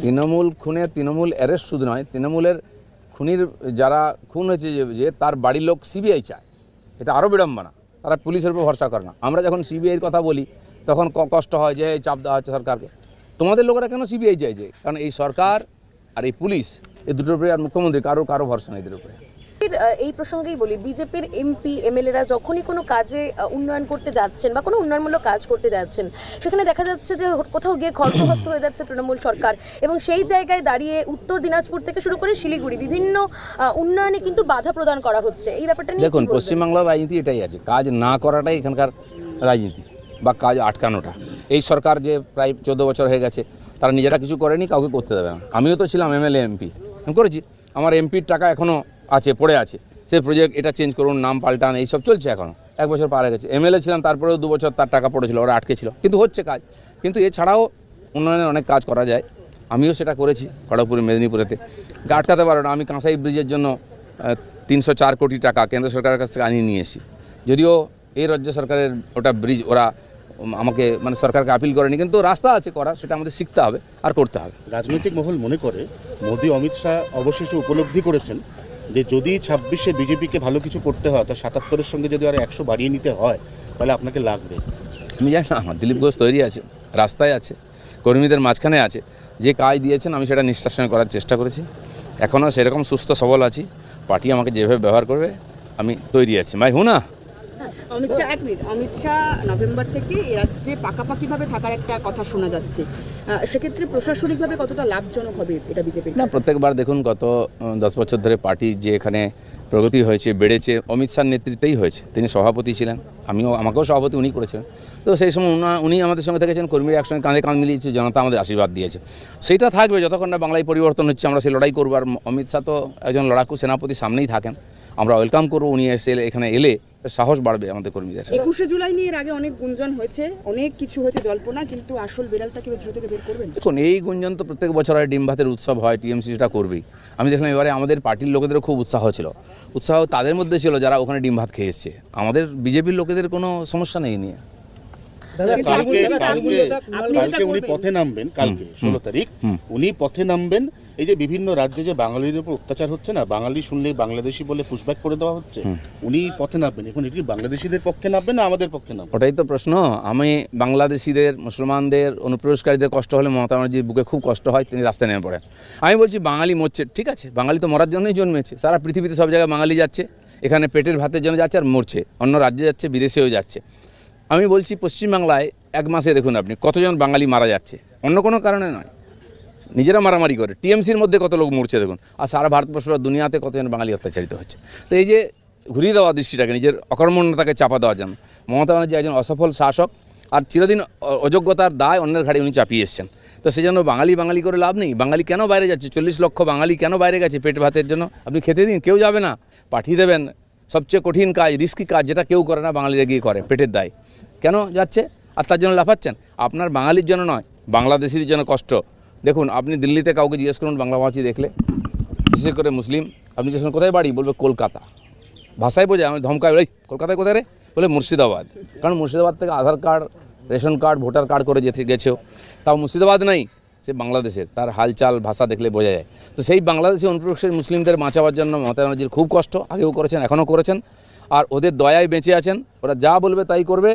তৃণমূল খুনে তৃণমূল অ্যারেস্ট শুধু নয়, তৃণমূলের খুনির যারা খুন হয়েছে যে তার বাড়ির লোক সিবিআই চায়, এটা আরও বিড়ম্বনা। তারা পুলিশের উপর ভরসা করে না। আমরা যখন সিবিআইয়ের কথা বলি তখন কষ্ট হয় যে চাপ দেওয়া হচ্ছে সরকারকে। তোমাদের লোকেরা কেন সিবিআই চাইছে? কারণ এই সরকার আর এই পুলিশ, এই দুটোর উপরে আর মুখ্যমন্ত্রী কারো ভরসা নেই এদের উপরে। এই প্রসঙ্গেই বলি, বিজেপির এমপি এমএলএরা যখনই কোনো কাজে উন্নয়ন করতে যাচ্ছেন বা কোনো উন্নয়নমূলক কাজ করতে যাচ্ছেন, সেখানে দেখা যাচ্ছে যে কোথাও গিয়ে খর্বহস্ত হয়ে যাচ্ছে তৃণমূল সরকার, এবং সেই জায়গায় দাঁড়িয়ে উত্তর দিনাজপুর থেকে শুরু করে শিলিগুড়ি বিভিন্ন উন্নয়নে কিন্তু বাধা প্রদান করা হচ্ছে। এই ব্যাপারটা নিয়ে দেখুন, পশ্চিমবাংলার রাজনীতি এটাই আছে, কাজ না করাটাই এখানকার রাজনীতি বা কাজ আটকানোটা। এই সরকার যে প্রায় 14 বছর হয়ে গেছে, তারা নিজেরা কিছু করেনি, কাউকে করতে দেবে না। আমিও তো ছিলাম এমএলএ এমপি, আমি করেছি। আমার এমপির টাকা এখনও আছে, পড়ে আছে। সেই প্রজেক্ট এটা চেঞ্জ করুন, নাম পাল্টান, এইসব চলছে এখনও। 1 বছর পার হয়ে গেছে। এমএলএ ছিলাম, তারপরেও 2 বছর তার টাকা পড়েছিল, ওরা আটকে ছিল, কিন্তু হচ্ছে কাজ। কিন্তু এছাড়াও উন্নয়নের অনেক কাজ করা যায়। আমিও সেটা করেছি খড়গপুরে, মেদিনীপুরেতে। আটকাতে পারো না। আমি কাঁসাই ব্রিজের জন্য 304 কোটি টাকা কেন্দ্র সরকারের কাছ থেকে আনিয়ে নিয়ে এসেছি। যদিও এই রাজ্য সরকারের ওটা ব্রিজ ওরা আমাকে সরকারকে আপিল করেনি, কিন্তু রাস্তা আছে করার, সেটা আমাদের শিখতে হবে আর করতে হবে। রাজনৈতিক মহল মনে করে মোদি অমিত শাহ অবশেষে উপলব্ধি করেছেন যে যদি 26-এ বিজেপিকে ভালো কিছু করতে হয়, তা 77-এর সঙ্গে যদি আর 100 বাড়িয়ে নিতে হয়, তাহলে আপনাকে লাগবে। আমি জানি না, দিলীপ ঘোষ তৈরি আছে, রাস্তায় আছে, কর্মীদের মাঝখানে আছে। যে কাজ দিয়েছেন আমি সেটা নিষ্ঠার সঙ্গে করার চেষ্টা করেছি। এখনও সেরকম সুস্থ সবল আছি। পার্টি আমাকে যেভাবে ব্যবহার করবে আমি তৈরি আছি। মাই হুঁ না। অমিত শাহ, এক মিনিট, অমিত শাহ নভেম্বর থেকে এ রাজ্যে পাকাপাকিভাবে থাকার একটা কথা শোনা যাচ্ছে। সেক্ষেত্রে প্রশাসনিকভাবে কতটা লাভজনক হবে এটা বিজেপি? না, প্রত্যেকবার দেখুন গত 10 বছর ধরে পার্টি যে এখানে প্রগতি হয়েছে, বেড়েছে, অমিত শাহর নেতৃত্বেই হয়েছে। তিনি সভাপতি ছিলেন, আমাকেও সভাপতি উনি করেছিলেন। তো সেই সময় উনি আমাদের সঙ্গে থেকেছেন, কর্মীরা একসঙ্গে কাঁধে কাঁধ মিলিয়েছে, জনতা আমাদের আশীর্বাদ দিয়েছে। সেইটা থাকবে যতক্ষণ না বাংলায় পরিবর্তন হচ্ছে। আমরা সেই লড়াই করবো। আর অমিত শাহ তো একজন লড়াকু সেনাপতি, সামনেই থাকেন। আমরা ওয়েলকাম করবো। উনি এখানে এলে সাহস বাড়বে আমাদের কর্মীদের। 21শে জুলাই নিয়ে এর আগে অনেক গুঞ্জন হয়েছে, অনেক কিছু হয়েছে জল্পনা, কিন্তু আসল বেড়ালটা কি থেকে বের করবেন? দেখুন, এই গুঞ্জন তো প্রত্যেক বছর হয়, ডিম ভাতের উৎসব হয়, টিএমসি সেটা করবেই। আমি দেখলাম এবারে আমাদের পার্টির লোকেদেরও খুব উৎসাহ ছিল। উৎসাহ তাদের মধ্যে ছিল যারা ওখানে ডিম ভাত খেয়ে এসছে। আমাদের বিজেপির লোকেদের কোনো সমস্যা নেই নিয়ে। কালকে উনি পথে নামবেন, কালকে 16 তারিখ উনি পথে নামবেন। এই যে বিভিন্ন রাজ্যে যে বাঙালির উপর অত্যাচার হচ্ছে না, বাঙালি শুনলে বাংলাদেশি বলে পুশব্যাক করে দেওয়া হচ্ছে, উনি পথে নামবেন। এখন এটি বাংলাদেশিদের পক্ষে নামবেন না আমাদের পক্ষে নামবেন? ওটাই তো প্রশ্ন। আমি বাংলাদেশিদের, মুসলমানদের, অনুপ্রবেশকারীদের কষ্ট হলে মমতা ব্যানার্জির বুকে খুব কষ্ট হয়, তিনি রাস্তায় নেমে পড়েন। আমি বলছি বাঙালি মরছে, ঠিক আছে, বাঙালি তো মরার জন্যই জন্মেছে। সারা পৃথিবীতে সব জায়গায় বাঙালি যাচ্ছে, এখানে পেটের ভাতের জন্য যাচ্ছে আর মরছে, অন্য রাজ্যে যাচ্ছে, বিদেশেও যাচ্ছে। আমি বলছি পশ্চিমবাংলায় 1 মাসে দেখুন আপনি কতজন বাঙালি মারা যাচ্ছে, অন্য কোনো কারণে নয়, নিজেরা মারামারি করে। টিএমসির মধ্যে কত লোক মরছে দেখুন। আর সারা ভারতবর্ষ দুনিয়াতে কতজন বাঙালি অত্যাচারিত হচ্ছে। তো এই যে ঘুরিয়ে দেওয়া দৃষ্টিটাকে, নিজের অকর্মণ্যতাকে চাপা দেওয়ার জন্য মমতা ব্যানার্জি একজন অসফল শাসক, আর চিরদিন অযোগ্যতার দায় অন্যের ঘাড়ে উনি চাপিয়ে এসছেন। তো সেই জন্য বাঙালি করে লাভ নেই। বাঙালি কেন বাইরে যাচ্ছে? 40 লক্ষ বাঙালি কেন বাইরে গেছে? পেট ভাতের জন্য। আপনি খেতে দিন, কেউ যাবে না, পাঠিয়ে দেবেন। সবচেয়ে কঠিন কাজ, রিস্কি কাজ, যেটা কেউ করে না, বাঙালিরা গিয়ে করে, পেটের দায়। কেন যাচ্ছে? আর তার জন্য লাফাচ্ছেন। আপনার বাঙালির জন্য নয়, বাংলাদেশিদের জন্য কষ্ট। দেখুন, আপনি দিল্লিতে কাউকে জিজ্ঞেস করুন বাংলাভাষী দেখলে, বিশেষ করে মুসলিম, আপনি জিজ্ঞেস করুন কোথায় বাড়ি, বলবে কলকাতা। ভাষায় বোঝায়, আমি ধমকায়, ওই কলকাতায় কোথায় রে? বলে মুর্শিদাবাদ। কারণ মুর্শিদাবাদ থেকে Aadhaar card, ration card, voter card করে গেছেও, তাও মুর্শিদাবাদ নাই, সে বাংলাদেশের। তার হালচাল ভাষা দেখলে বোঝা যায়। তো সেই বাংলাদেশি অনুপ্রবেশের মুসলিমদের বাঁচাবার জন্য মমতা ব্যানার্জির খুব কষ্ট, আগেও করেছেন, এখনও করেছেন। আর ওদের দয়ায় বেঁচে আছেন। ওরা যা বলবে তাই করবে।